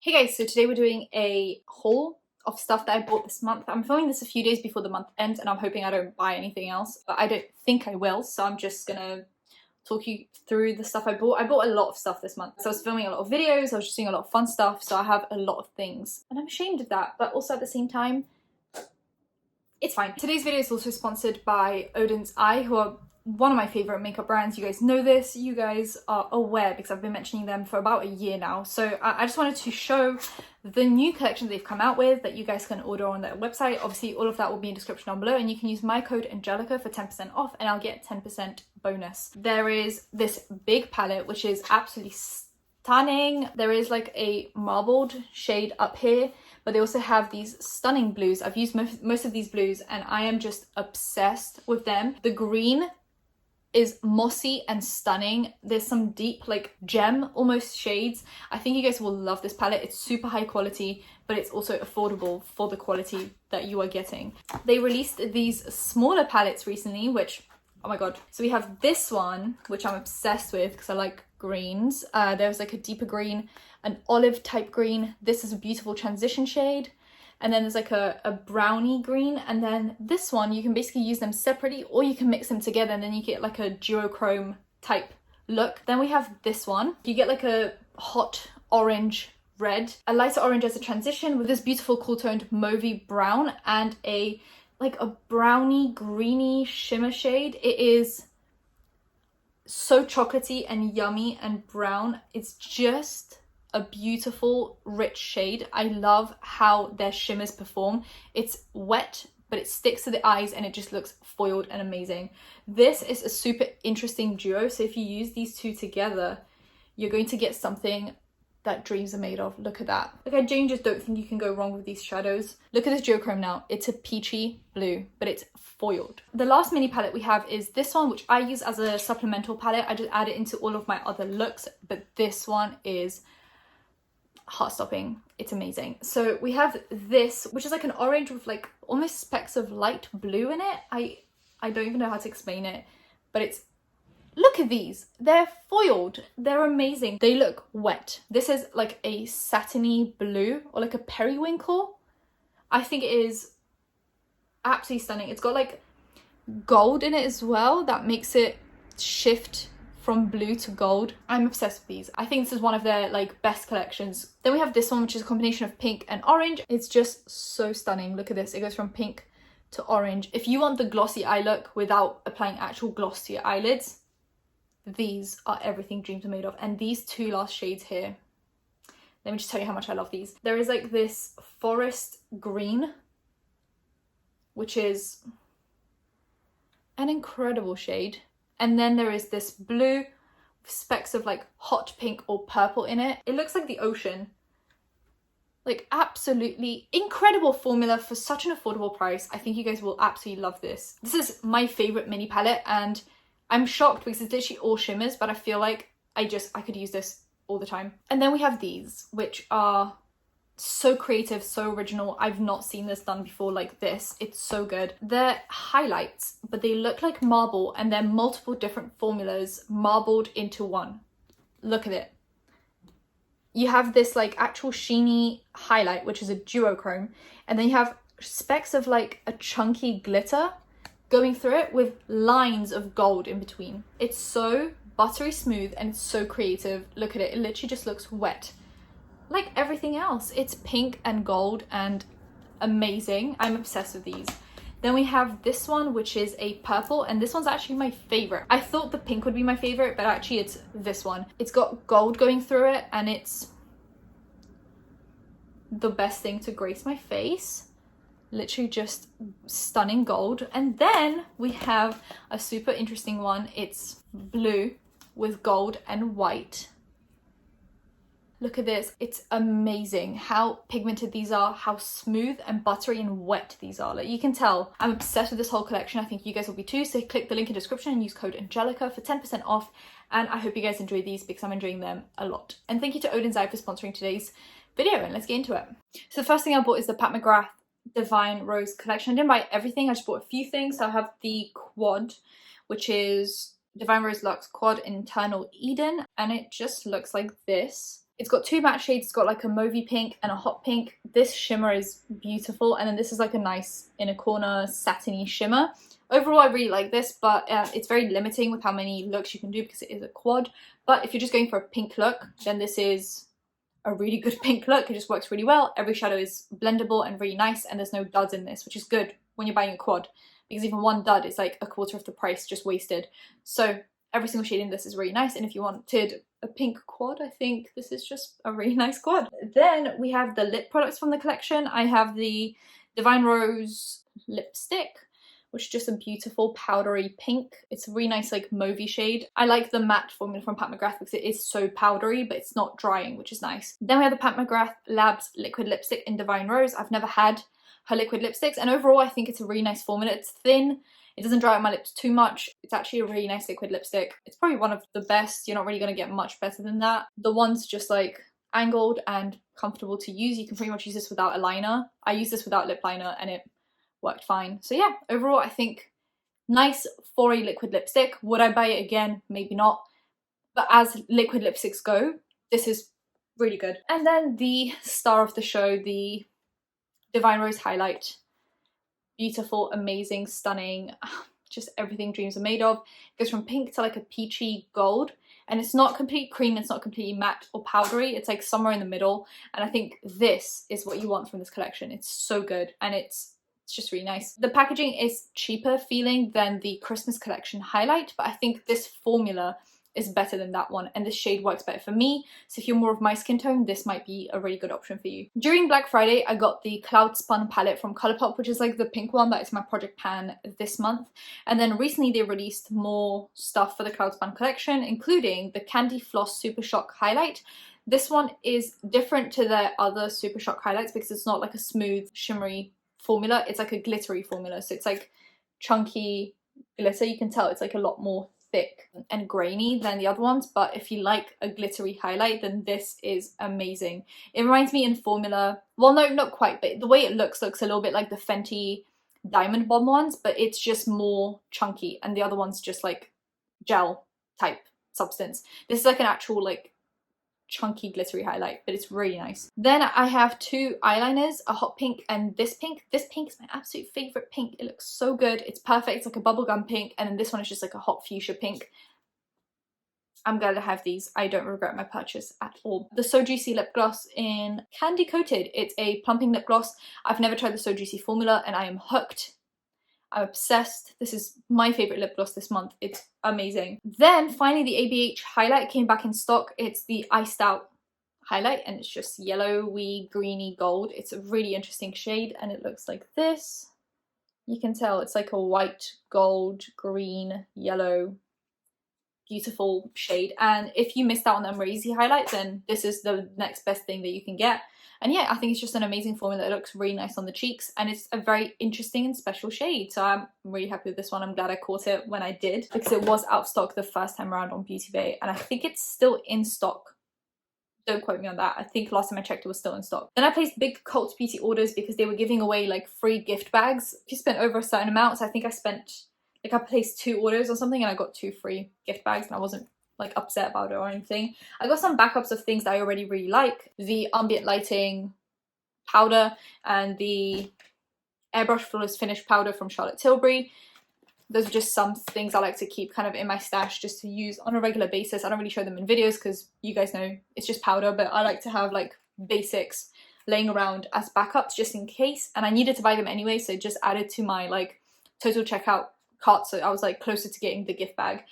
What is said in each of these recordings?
Hey guys, so today we're doing a haul of stuff that I bought this month. I'm filming this a few days before the month ends and I'm hoping I don't buy anything else, but I don't think I will, so I'm just gonna talk you through the stuff I bought. I bought a lot of stuff this month. So I was filming a lot of videos, I was just doing a lot of fun stuff, so I have a lot of things. And I'm ashamed of that, but also at the same time, it's fine. Today's video is also sponsored by Odin's Eye, who are one of my favorite makeup brands. You guys know this, you guys are aware because I've been mentioning them for about a year now. So I just wanted to show the new collection they've come out with that you guys can order on their website. Obviously all of that will be in the description down below, and you can use my code Angelika for 10% off and I'll get 10% bonus. There is this big palette which is absolutely stunning. There is like a marbled shade up here, but they also have these stunning blues. I've used most of these blues and I am just obsessed with them. The green is mossy and stunning. There's some deep like gem almost shades. I think you guys will love this palette. It's super high quality, but it's also affordable for the quality that you are getting. They released these smaller palettes recently, which, oh my god. So we have this one, which I'm obsessed with because I like greens. There's like a deeper green, an olive type green. This is a beautiful transition shade. And then there's like a brownie green, and then this one you can basically use them separately or you can mix them together and then you get like a duochrome type look. Then we have this one. You get like a hot orange red, a lighter orange as a transition with this beautiful cool toned mauvey brown and a like a brownie greeny shimmer shade. It is so chocolatey and yummy and brown. It's just a beautiful rich shade. I love how their shimmers perform. It's wet but it sticks to the eyes and it just looks foiled and amazing. This is a super interesting duo, so if you use these two together you're going to get something that dreams are made of. Look at that. Like, I genuinely just don't think you can go wrong with these shadows. Look at this duochrome now. It's a peachy blue but it's foiled. The last mini palette we have is this one, which I use as a supplemental palette. I just add it into all of my other looks, but this one is heart-stopping. It's amazing. So we have this, which is like an orange with like almost specks of light blue in it. I don't even know how to explain it, but it's, look at these. They're foiled. They're amazing. They look wet. This is like a satiny blue or like a periwinkle. I think it is absolutely stunning. It's got like gold in it as well that makes it shift from blue to gold. I'm obsessed with these. I think this is one of their like best collections. Then we have this one, which is a combination of pink and orange. It's just so stunning. Look at this. It goes from pink to orange. If you want the glossy eye look without applying actual gloss to your eyelids, these are everything dreams are made of. And these two last shades here, let me just tell you how much I love these. There is like this forest green, which is an incredible shade. And then there is this blue with specks of like hot pink or purple in it. It looks like the ocean. Like, absolutely incredible formula for such an affordable price. I think you guys will absolutely love this. This is my favorite mini palette and I'm shocked because it's literally all shimmers, but I feel like I could use this all the time. And then we have these, which are so creative, so original. I've not seen this done before like this. It's so good. They're highlights, but they look like marble and they're multiple different formulas marbled into one. Look at it. You have this like actual sheeny highlight, which is a duochrome, and then you have specks of like a chunky glitter going through it with lines of gold in between. It's so buttery smooth and it's so creative. Look at it. It literally just looks wet. Like everything else, it's pink and gold and amazing. I'm obsessed with these. Then we have this one, which is a purple, and this one's actually my favorite. I thought the pink would be my favorite, but actually it's this one. It's got gold going through it and it's the best thing to grace my face. Literally just stunning gold. And then we have a super interesting one. It's blue with gold and white. Look at this. It's amazing how pigmented these are, how smooth and buttery and wet these are. Like, you can tell I'm obsessed with this whole collection. I think you guys will be too. So click the link in the description and use code Angelika for 10% off. And I hope you guys enjoy these because I'm enjoying them a lot. And thank you to Odin's Eye for sponsoring today's video, and let's get into it. So the first thing I bought is the Mcgrath Divine Rose collection. I didn't buy everything. I just bought a few things. So I have the quad, which is Divine Rose Luxe Quad Internal Eden. And it just looks like this. It's got two matte shades. It's got like a mauvey pink and a hot pink. This shimmer is beautiful, and then this is like a nice inner corner satiny shimmer. Overall, I really like this, but it's very limiting with how many looks you can do because it is a quad. But if you're just going for a pink look, then this is a really good pink look. It just works really well. Every shadow is blendable and really nice, and there's no duds in this, which is good when you're buying a quad, because even one dud is like a quarter of the price just wasted. So every single shade in this is really nice, and if you wanted a pink quad, I think this is just a really nice quad. Then we have the lip products from the collection. I have the Divine Rose lipstick, which is just a beautiful powdery pink. It's a really nice like mauvey shade. I like the matte formula from Pat McGrath because it is so powdery, but it's not drying, which is nice. Then we have the Pat McGrath Labs liquid lipstick in Divine Rose. I've never had her liquid lipsticks, and overall I think it's a really nice formula. It's thin, it doesn't dry out my lips too much. It's actually a really nice liquid lipstick. It's probably one of the best. You're not really going to get much better than that. The one's just like angled and comfortable to use. You can pretty much use this without a liner. I used this without lip liner and it worked fine. So yeah, overall I think nice for a liquid lipstick. Would I buy it again? Maybe not. But as liquid lipsticks go, this is really good. And then the star of the show, the Divine Rose highlight. Beautiful, amazing, stunning, just everything dreams are made of. It goes from pink to like a peachy gold, and it's not complete cream, it's not completely matte or powdery, it's like somewhere in the middle, and I think this is what you want from this collection. It's so good, and it's just really nice. The packaging is cheaper feeling than the Christmas collection highlight, but I think this formula is better than that one, and this shade works better for me. So if you're more of my skin tone, this might be a really good option for you. During Black Friday, I got the Cloud Spun palette from Colourpop, which is like the pink one that is my project pan this month. And then recently they released more stuff for the Cloud Spun collection, including the Candy Floss Super Shock highlight. This one is different to their other Super Shock highlights because it's not like a smooth, shimmery formula. It's like a glittery formula. So it's like chunky glitter. You can tell it's like a lot more thick and grainy than the other ones, but if you like a glittery highlight, then this is amazing. It reminds me in formula, well no, not quite, but the way it looks a little bit like the Fenty Diamond Bomb ones, but it's just more chunky, and the other one's just like gel type substance. This is like an actual like chunky glittery highlight, but it's really nice. Then I have two eyeliners, a hot pink and this pink. This pink is my absolute favorite pink. It looks so good. It's perfect. It's like a bubblegum pink, and then this one is just like a hot fuchsia pink. I'm glad I have these. I don't regret my purchase at all. The So Juicy lip gloss in Candy Coated. It's a plumping lip gloss. I've never tried the So Juicy formula and I am hooked. I'm obsessed. This is my favorite lip gloss this month. It's amazing. Then finally the ABH highlight came back in stock. It's the Iced Out highlight, and it's just yellowy, greeny gold. It's a really interesting shade, and it looks like this. You can tell it's like a white, gold, green, yellow, beautiful shade. And if you missed out on the Amazing highlight, then this is the next best thing that you can get. And yeah, I think it's just an amazing formula. It looks really nice on the cheeks, and it's a very interesting and special shade. So I'm really happy with this one. I'm glad I caught it when I did, because it was out of stock the first time around on Beauty Bay, and I think it's still in stock. Don't quote me on that. I think last time I checked it was still in stock. Then I placed big Cult Beauty orders because they were giving away like free gift bags if you spent over a certain amount. So I think I spent, like I placed 2 orders or something, and I got 2 free gift bags, and I wasn't like upset about it or anything. I got some backups of things that I already really like. The ambient lighting powder and the airbrush flawless finish powder from Charlotte Tilbury. Those are just some things I like to keep kind of in my stash just to use on a regular basis. I don't really show them in videos because you guys know it's just powder, but I like to have like basics laying around as backups just in case. And I needed to buy them anyway, so just added to my like total checkout cart, so I was like closer to getting the gift bag.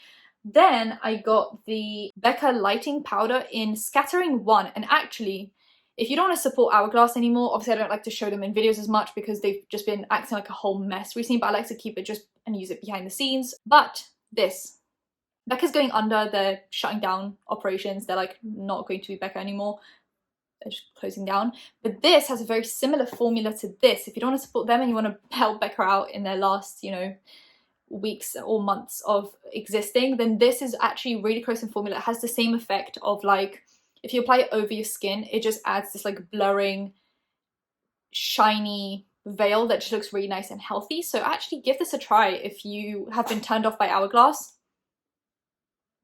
Then I got the Becca lighting powder in Scattering 1, and actually, if you don't want to support Hourglass anymore, obviously I don't like to show them in videos as much because they've just been acting like a whole mess recently, but I like to keep it just and use it behind the scenes. But this, Becca's going under, they're shutting down operations, they're like not going to be Becca anymore, they're just closing down. But this has a very similar formula to this. If you don't want to support them and you want to help Becca out in their last, you know, weeks or months of existing, then this is actually really close in formula. It has the same effect of like, if you apply it over your skin, it just adds this like blurring, shiny veil that just looks really nice and healthy. So actually give this a try if you have been turned off by Hourglass.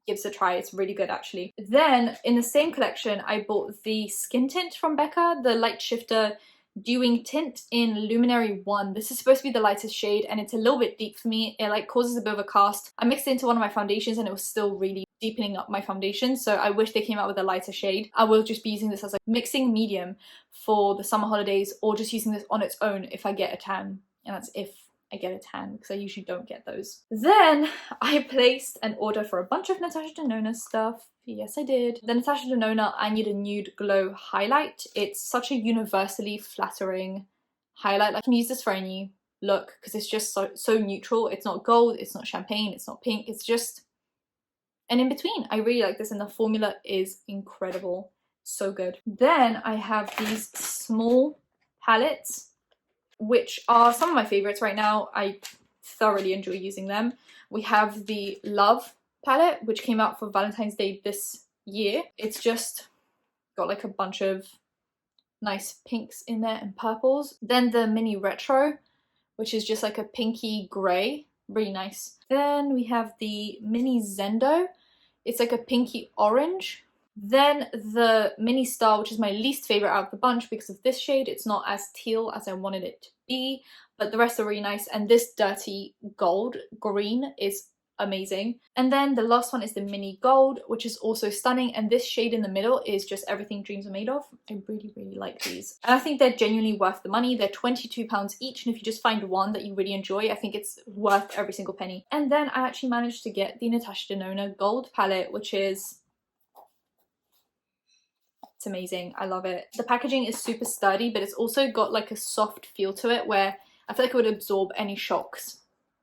gives a try. It's really good actually. Then in the same collection, I bought the skin tint from Becca, the Light Shifter Dewing Tint in Luminary 1. This is supposed to be the lightest shade and it's a little bit deep for me. It like causes a bit of a cast. I mixed it into one of my foundations and it was still really deepening up my foundation, so I wish they came out with a lighter shade. I will just be using this as a mixing medium for the summer holidays, or just using this on its own if I get a tan, and that's if I get a tan, because I usually don't get those. Then I placed an order for a bunch of Natasha Denona stuff. Yes, I did. The Natasha Denona I Need a Nude Glow highlight. It's such a universally flattering highlight. Like, I can use this for any look because it's just so neutral. It's not gold, it's not champagne, it's not pink, it's just an in-between. I really like this and the formula is incredible. So good. Then I have these small palettes, which are some of my favorites right now. I thoroughly enjoy using them. We have the Love palette, which came out for Valentine's Day this year. It's just got like a bunch of nice pinks in there and purples. Then the Mini Retro, which is just like a pinky grey, really nice. Then we have the Mini Zendo. It's like a pinky orange. Then the Mini Star, which is my least favorite out of the bunch because of this shade. It's not as teal as I wanted it to be, but the rest are really nice. And this Dirty Gold green is amazing. And then the last one is the Mini Gold, which is also stunning, and this shade in the middle is just everything dreams are made of. I really like these, and I think they're genuinely worth the money. They're £22 each, and if you just find one that you really enjoy, I think it's worth every single penny. And then I actually managed to get the Natasha Denona Gold palette, which is, it's amazing. I love it. The packaging is super sturdy, but it's also got like a soft feel to it where I feel like it would absorb any shocks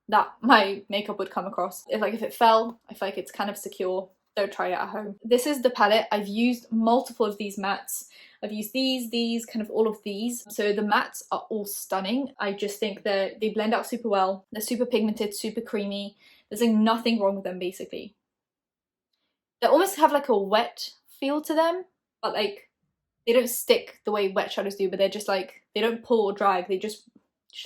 that my makeup would come across. If it fell, I feel like it's kind of secure. Don't try it at home. This is the palette. I've used multiple of these mattes. I've used these, kind of all of these. So the mattes are all stunning. I just think that they blend out super well. They're super pigmented, super creamy. There's like nothing wrong with them basically. They almost have like a wet feel to them, but like they don't stick the way wet shadows do, but they're just like, they don't pull or dry. They just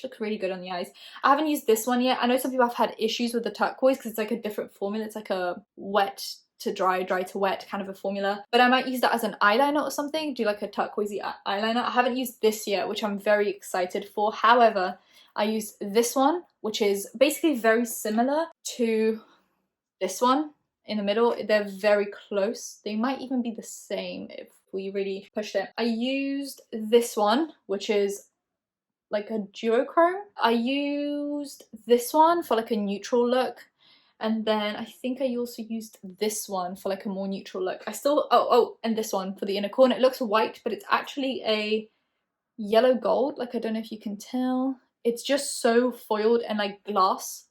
look really good on the eyes. I haven't used this one yet. I know some people have had issues with the turquoise because it's like a different formula. It's like a wet to dry, dry to wet kind of a formula. But I might use that as an eyeliner or something, do like a turquoisey eyeliner. I haven't used this yet, which I'm very excited for. However, I used this one, which is basically very similar to this one in the middle. They're very close. They might even be the same if we really pushed it. I used this one, which is like a duochrome. I used this one for like a neutral look, and then I think I also used this one for like a more neutral look. I still, and this one for the inner corner. It looks white, but it's actually a yellow gold. Like, I don't know if you can tell. It's just so foiled and like glass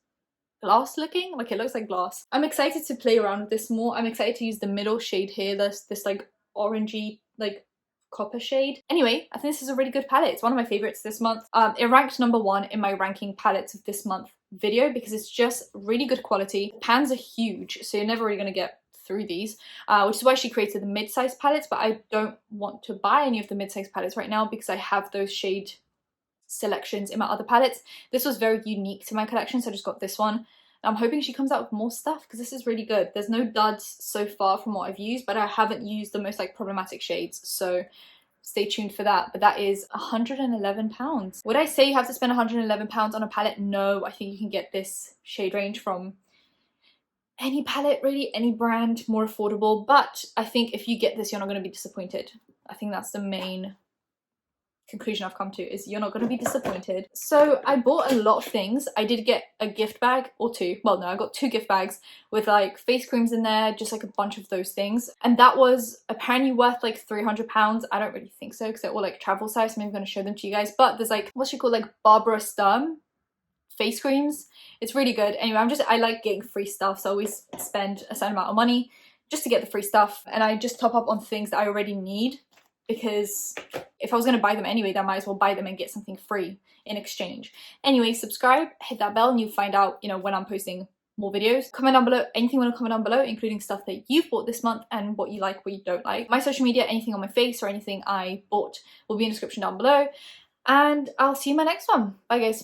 looking. Like, it looks like glass. I'm excited to play around with this more. I'm excited to use the middle shade here. This like orangey, like copper shade. Anyway, I think this is a really good palette. It's one of my favorites this month. It ranked #1 in my ranking palettes of this month video because it's just really good quality. Pans are huge, so you're never really going to get through these, which is why she created the mid-size palettes, but I don't want to buy any of the mid-size palettes right now because I have those shade selections in my other palettes. This was very unique to my collection, so I just got this one. I'm hoping she comes out with more stuff because this is really good. There's no duds so far from what I've used, but I haven't used the most like problematic shades, so stay tuned for that. But that is £111. Would I say you have to spend £111 on a palette? No, I think you can get this shade range from any palette, really, any brand, more affordable. But I think if you get this, you're not going to be disappointed. I think that's the main conclusion I've come to, is you're not going to be disappointed. So I bought a lot of things. I did get a gift bag or two. Well, no, I got 2 gift bags with like face creams in there, just like a bunch of those things. And that was apparently worth like £300. I don't really think so because they're all like travel size. So I'm going to show them to you guys. But there's like, what's she called, like Barbara Sturm face creams. It's really good. Anyway, I like getting free stuff. So I always spend a certain amount of money just to get the free stuff. And I just top up on things that I already need, because if I was going to buy them anyway, then I might as well buy them and get something free in exchange. Anyway, subscribe, hit that bell, and you'll find out, when I'm posting more videos. Comment down below anything you want to comment down below, including stuff that you've bought this month and what you like, what you don't like. My social media, anything on my face or anything I bought will be in the description down below. And I'll see you in my next one. Bye guys.